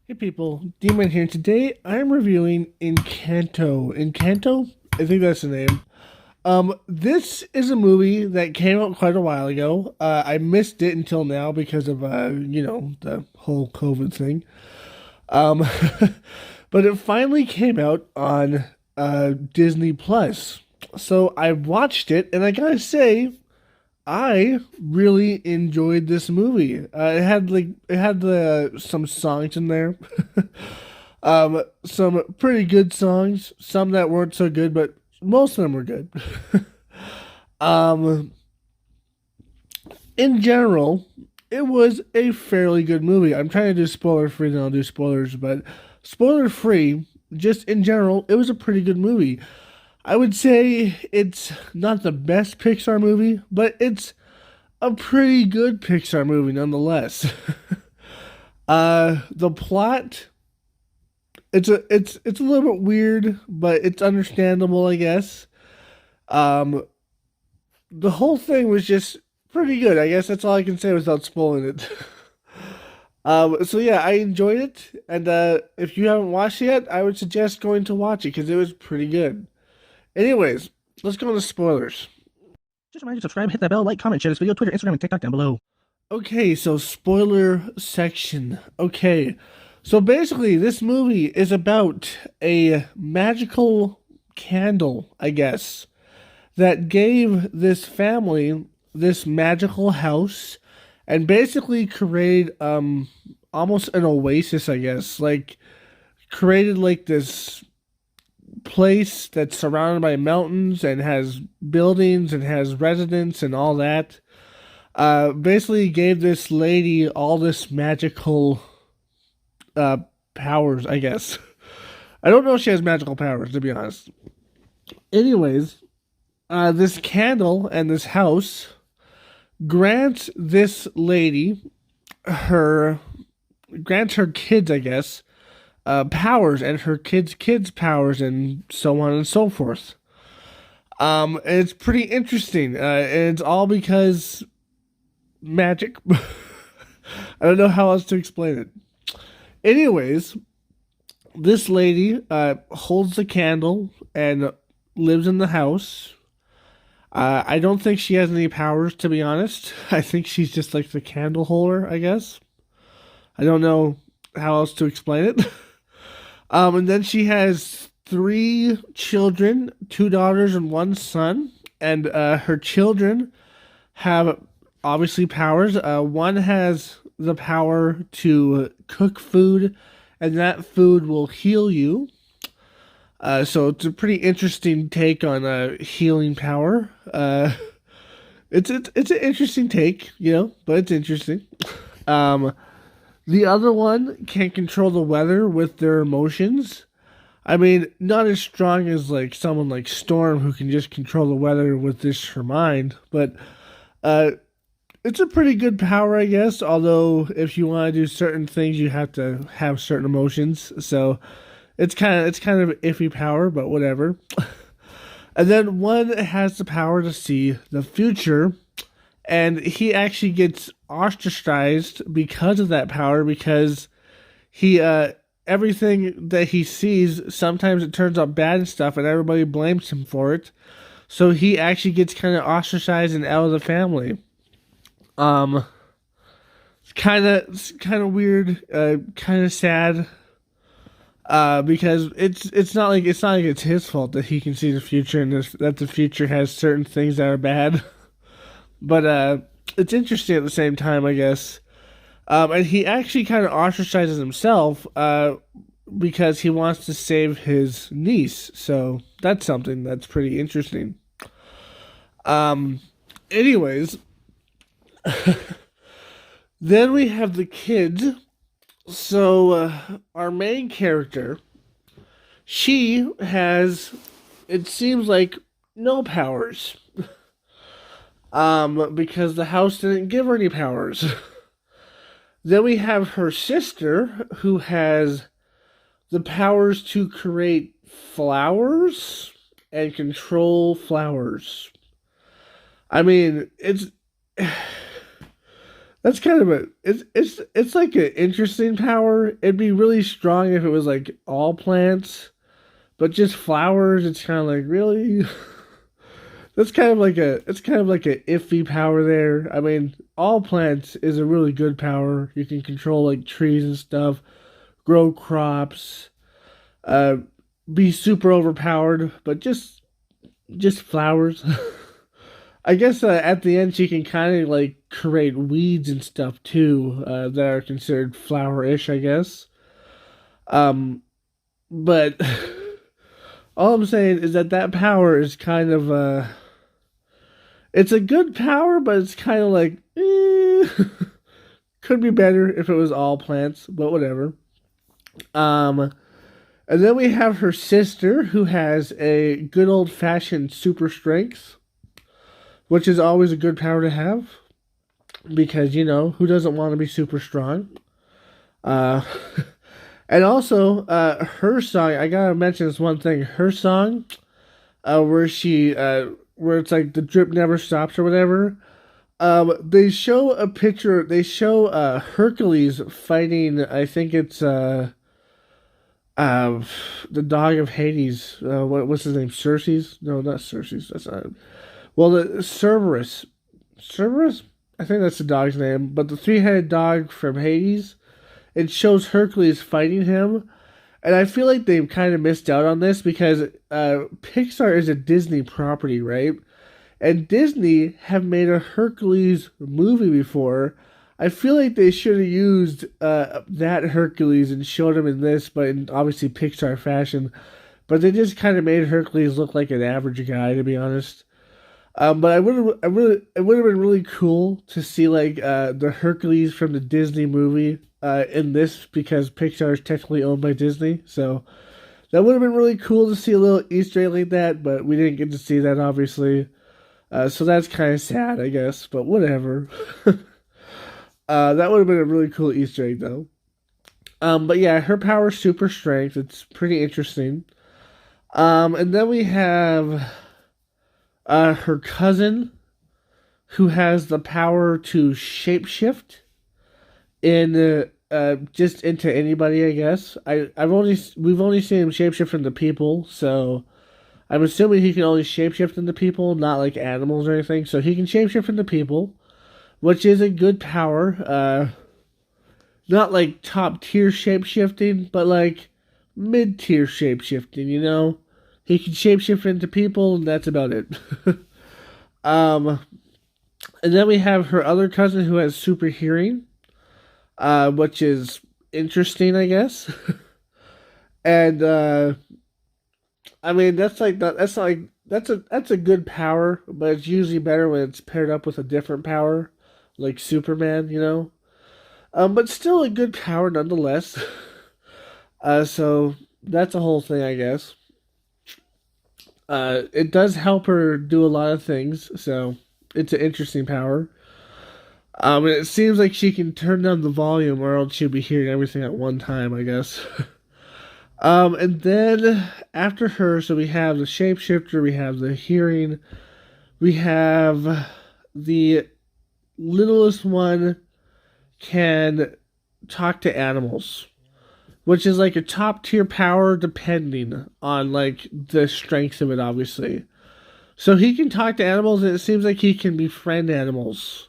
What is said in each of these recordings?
Hey people, Demon here. Today I'm reviewing Encanto. Encanto? I think that's the name. This is a movie that came out quite a while ago. I missed it until now because of the whole COVID thing. Um, but it finally came out on Disney Plus. So I watched it, and I gotta say, I really enjoyed this movie. It had some songs in there, some pretty good songs, some that weren't so good, but most of them were good. um, in general, it was a fairly good movie. I'm trying to do spoiler free, then I'll do spoilers, but spoiler free, just in general, it was a pretty good movie. I would say it's not the best Pixar movie, but it's a pretty good Pixar movie nonetheless. The plot it's a little bit weird, but it's understandable, I guess. Um, the whole thing was just pretty good. I guess that's all I can say without spoiling it. So yeah, I enjoyed it, and if you haven't watched it yet, I would suggest going to watch it because it was pretty good. Anyways, let's go into spoilers. Just remind you to subscribe, hit that bell, like, comment, share this video, Twitter, Instagram, and TikTok down below. Okay, so spoiler section. Okay, so basically, this movie is about a magical candle, I guess, that gave this family this magical house and basically created almost an oasis, I guess. Like created like this place that's surrounded by mountains and has buildings and has residents and all that. Basically gave this lady all this magical uh powers, I guess. I don't know if she has magical powers, to be honest. Anyways, this candle and this house grants this lady her grants her kids, I guess, powers and her kids powers and so on and so forth. And it's pretty interesting. And it's all because magic. I don't know how else to explain it. Anyways, this lady holds the candle and lives in the house. I don't think she has any powers, to be honest. I think she's just like the candle holder, I guess. I don't know how else to explain it. And then she has three children, two daughters and one son. And her children have obviously powers. One has the power to cook food, and that food will heal you. So it's a pretty interesting take on healing power. It's an interesting take, but it's interesting. Um, the other one can control the weather with their emotions. I mean, not as strong as like someone like Storm who can just control the weather with just her mind, but uh, it's a pretty good power, I guess. Although if you want to do certain things, you have to have certain emotions. So it's kind of iffy power, but whatever. And then one has the power to see the future, and he actually gets ostracized because of that power because he everything that he sees sometimes it turns out bad and stuff, and everybody blames him for it. So he actually gets kind of ostracized and out of the family. Um, it's kind of weird, kind of sad. Because it's not like it's his fault that he can see the future and that the future has certain things that are bad. But it's interesting at the same time, I guess. And he actually kind of ostracizes himself because he wants to save his niece. So that's something that's pretty interesting. Um, anyways, then we have the kids. So our main character, she has, it seems like, no powers. Because the house didn't give her any powers. Then we have her sister, who has the powers to create flowers and control flowers. I mean, it's That's kind of a it's like an interesting power. It'd be really strong if it was like all plants, but just flowers, it's kind of like really. That's kind of like a it's kind of like a iffy power there. I mean, all plants is a really good power. You can control like trees and stuff, grow crops, uh, be super overpowered, but just flowers. I guess at the end she can kind of like create weeds and stuff too that are considered flower-ish, I guess. Um, but all I'm saying is that that power is kind of it's a good power, but it's kind of like could be better if it was all plants, but whatever. Um, and then we have her sister who has a good old fashioned super strength, which is always a good power to have because who doesn't want to be super strong. Uh, and also her song. I gotta mention this one thing. Her song, where she where it's like the drip never stops or whatever. They show a picture. They show Hercules fighting. I think it's the dog of Hades. What's his name? Circes? No, not Circes. That's not. Well, the Cerberus. Cerberus. I think that's the dog's name. But the three-headed dog from Hades. It shows Hercules fighting him, and I feel like they've kind of missed out on this because Pixar is a Disney property, right? And Disney have made a Hercules movie before. I feel like they should have used that Hercules and showed him in this, but in obviously Pixar fashion. But they just kind of made Hercules look like an average guy, to be honest. But it would have been really cool to see like the Hercules from the Disney movie in this because Pixar is technically owned by Disney, so that would have been really cool to see a little Easter egg like that. But we didn't get to see that, obviously. So that's kind of sad, I guess. But whatever. That would have been a really cool Easter egg, though. But yeah, her power is super strength. It's pretty interesting. And then we have her cousin, who has the power to shapeshift in just into anybody. I guess we've only seen him shapeshift into people, so I'm assuming he can only shapeshift into people, not like animals or anything. So he can shapeshift into people, which is a good power. Not like top tier shapeshifting, but like mid tier shapeshifting. He can shapeshift into people, and that's about it. And then we have her other cousin who has super hearing, which is interesting, I guess. And I mean, that's like that. That's a good power, but it's usually better when it's paired up with a different power, like Superman. But still a good power nonetheless. So that's a whole thing, I guess. It does help her do a lot of things, so it's an interesting power. And it seems like she can turn down the volume, or else she'll be hearing everything at one time, I guess. And then after her, so we have the shapeshifter, we have the hearing, we have the littlest one can talk to animals, which is like a top tier power depending on like the strength of it, obviously. So he can talk to animals, and it seems like he can befriend animals,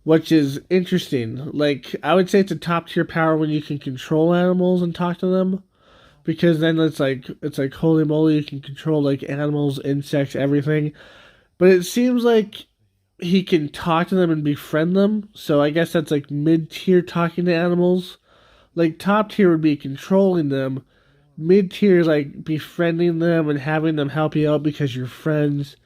which is interesting. Like I would say it's a top tier power when you can control animals and talk to them, because then it's like holy moly, you can control like animals, insects, everything. But it seems like he can talk to them and befriend them. So I guess that's like mid tier talking to animals. Like top tier would be controlling them. Mid tier is like befriending them and having them help you out because you're friends.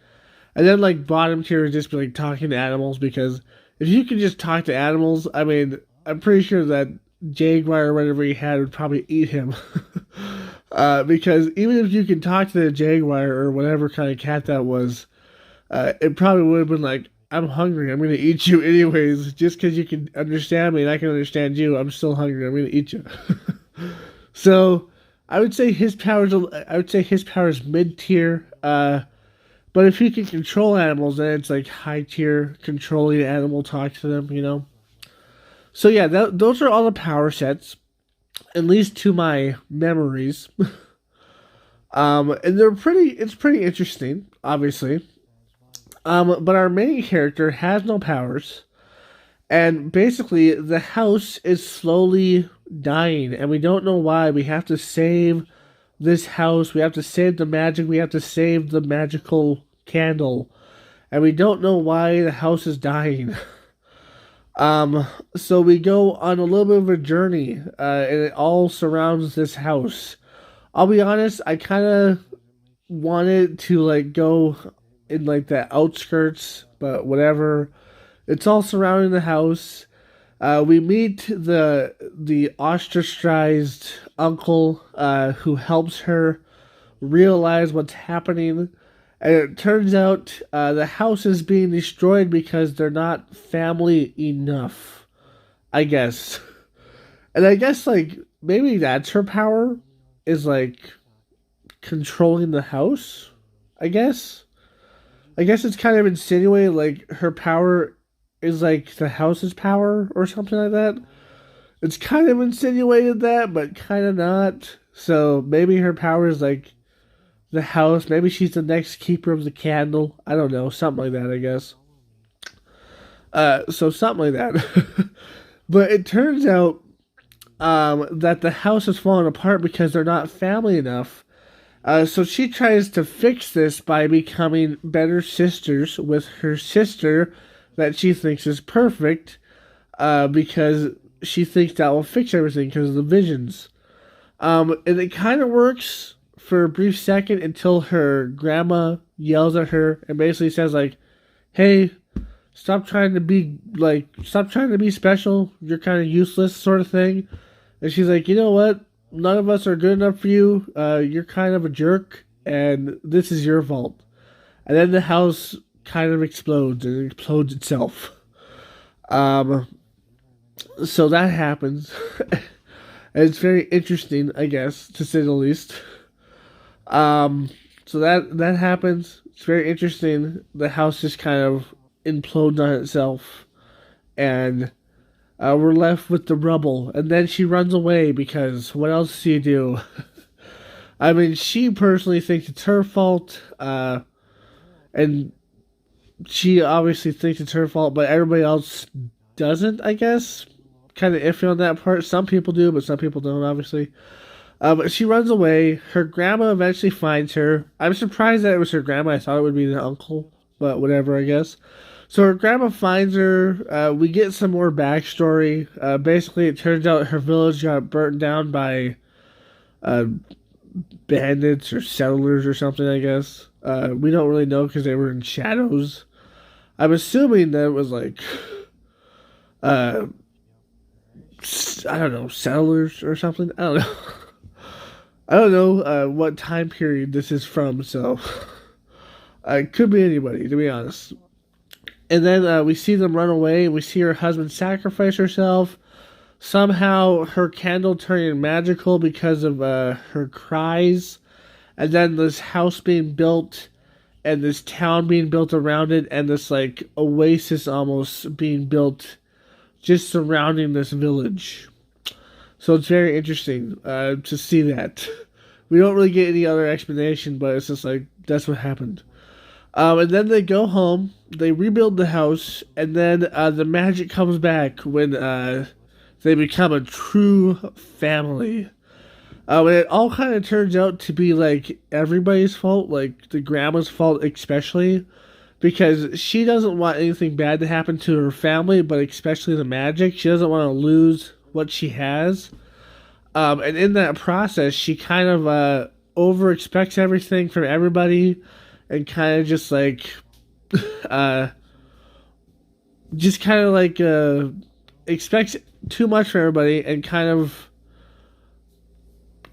And then like bottom tier is just be like talking to animals, because if you can just talk to animals, I mean, I'm pretty sure that jaguar or whatever he had would probably eat him. Because even if you can talk to the jaguar or whatever kind of cat that was, it probably would have been like, I'm hungry, I'm going to eat you anyways. Just because you can understand me and I can understand you, I'm still hungry, I'm going to eat you. So I would say his power is mid tier. But if he can control animals, then it's like high tier, controlling an animal, talk to them. So yeah, those are all the power sets, at least to my memories. And it's pretty interesting, obviously. But our main character has no powers, and basically the house is slowly dying, and we don't know why. We have to save this house. We have to save the magic. We have to save the magical candle, and we don't know why the house is dying. So we go on a little bit of a journey, and it all surrounds this house. I'll be honest, I kind of wanted to like go in like the outskirts, but whatever. It's all surrounding the house. We meet the ostracized uncle who helps her realize what's happening. And it turns out the house is being destroyed because they're not family enough, I guess. And I guess, like, maybe that's her power, is, like, controlling the house, I guess. I guess it's kind of insinuated, like, her power is, like, the house's power or something like that. It's kind of insinuated that, but kind of not. So maybe her power is, like, the house. Maybe she's the next keeper of the candle. I don't know. Something like that, I guess. So something like that. But it turns out that the house is falling apart because they're not family enough. So she tries to fix this by becoming better sisters with her sister that she thinks is perfect, because she thinks that will fix everything because of the visions. And it kind of works for a brief second until her grandma yells at her and basically says, like, hey, stop trying to be special. You're kind of useless, sort of thing. And she's like, you know what? None of us are good enough for you. You're kind of a jerk, and this is your fault. And then the house kind of explodes, and it explodes itself. So that happens. And it's very interesting, I guess, to say the least. So that happens. It's very interesting. The house just kind of implodes on itself, and we're left with the rubble. And then she runs away because what else do you do? I mean, she personally thinks it's her fault, and she obviously thinks it's her fault, but everybody else doesn't, I guess. Kind of iffy on that part. Some people do, but some people don't, obviously. But she runs away. Her grandma eventually finds her. I'm surprised that it was her grandma. I thought it would be the uncle, but whatever, I guess. So her grandma finds her. We get some more backstory. Basically, it turns out her village got burnt down by bandits or settlers or something, I guess. We don't really know because they were in shadows. I'm assuming that it was like, I don't know, settlers or something. I don't know. I don't know what time period this is from, so it could be anybody, to be honest. And then we see them run away, and we see her husband sacrifice herself. Somehow her candle turning magical because of her cries. And then this house being built, and this town being built around it, and this like oasis almost being built just surrounding this village. So it's very interesting to see that. We don't really get any other explanation, but it's just like, that's what happened. And then they go home, they rebuild the house, and then the magic comes back when they become a true family. And it all kind of turns out to be like everybody's fault, like the grandma's fault especially, because she doesn't want anything bad to happen to her family, but especially the magic. She doesn't want to lose what she has. And in that process, she kind of over expects everything from everybody, and kind of just like, expects too much from everybody, and kind of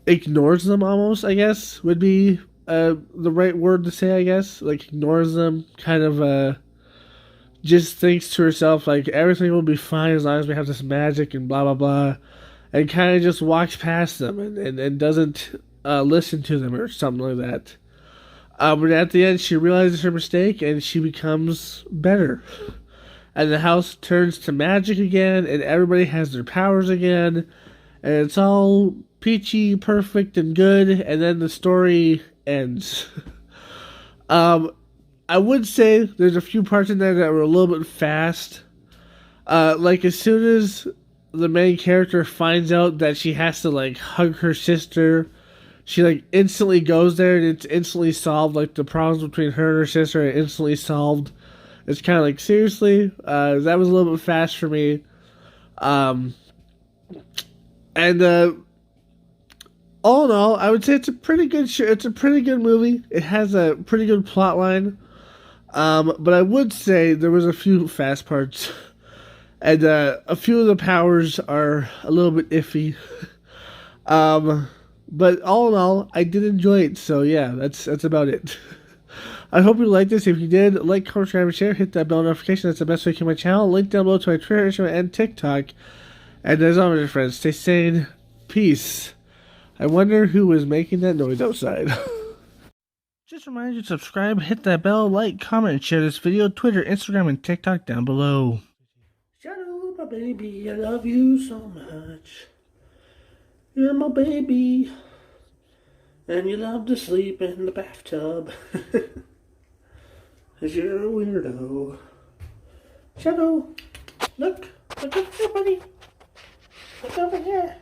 ignores them almost, I guess, would be the right word to say, I guess. Like, ignores them, kind of just thinks to herself, like, everything will be fine as long as we have this magic and blah, blah, blah. And kind of just walks past them and doesn't listen to them or something like that. But at the end, she realizes her mistake and she becomes better. and the house turns to magic again, and everybody has their powers again, and it's all peachy, perfect, and good, and then the story ends. I would say there's a few parts in there that were a little bit fast. Like as soon as the main character finds out that she has to like hug her sister, she like instantly goes there and it's instantly solved. Like the problems between her and her sister are instantly solved. It's kind of like seriously, that was a little bit fast for me. And all in all, I would say it's a pretty good it's a pretty good movie. It has a pretty good plot line. But I would say there was a few fast parts. And a few of the powers are a little bit iffy. But all in all, I did enjoy it. So yeah, that's about it. I hope you liked this. If you did, like, comment, subscribe, and share. Hit that bell notification. That's the best way to keep my channel. Link down below to my Twitter, Instagram, and TikTok. And as always, friends, stay sane. Peace. I wonder who was making that noise outside. Just remind you to subscribe, hit that bell, like, comment, and share this video. Twitter, Instagram, and TikTok down below. Shadow, my baby, I love you so much. You're my baby. And you love to sleep in the bathtub. 'Cause you're a weirdo. Shadow, look over here, buddy. Look over here.